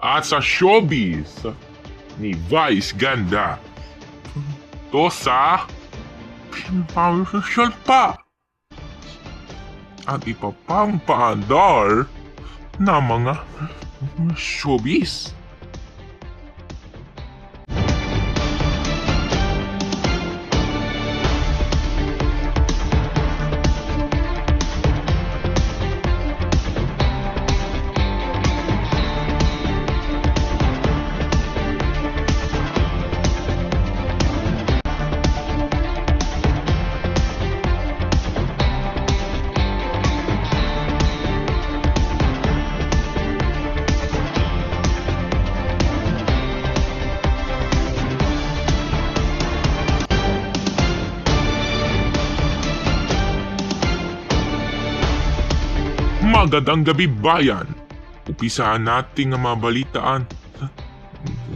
At sa showbiz ni Vice Ganda. To sa pinapamasyal pa at iba pang paandar na mga showbiz. Magandang gabi bayan. Umpisahan natin ang mabalitaan sa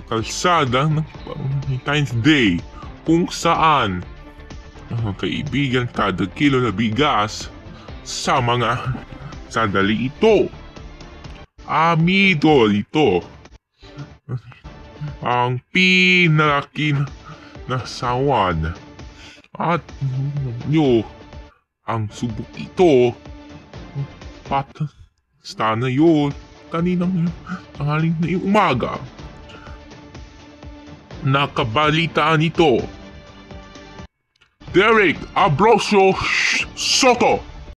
kalsada ng Valentine's Day kung saan mga kaibigan kada kilo na bigas sa mga sandali ito. Amido ito ang pinalaking nasawan at ang subok ito sana yun kaninang tangaling na yung umaga. Nakabalitaan ito. Derek Abrosio Soto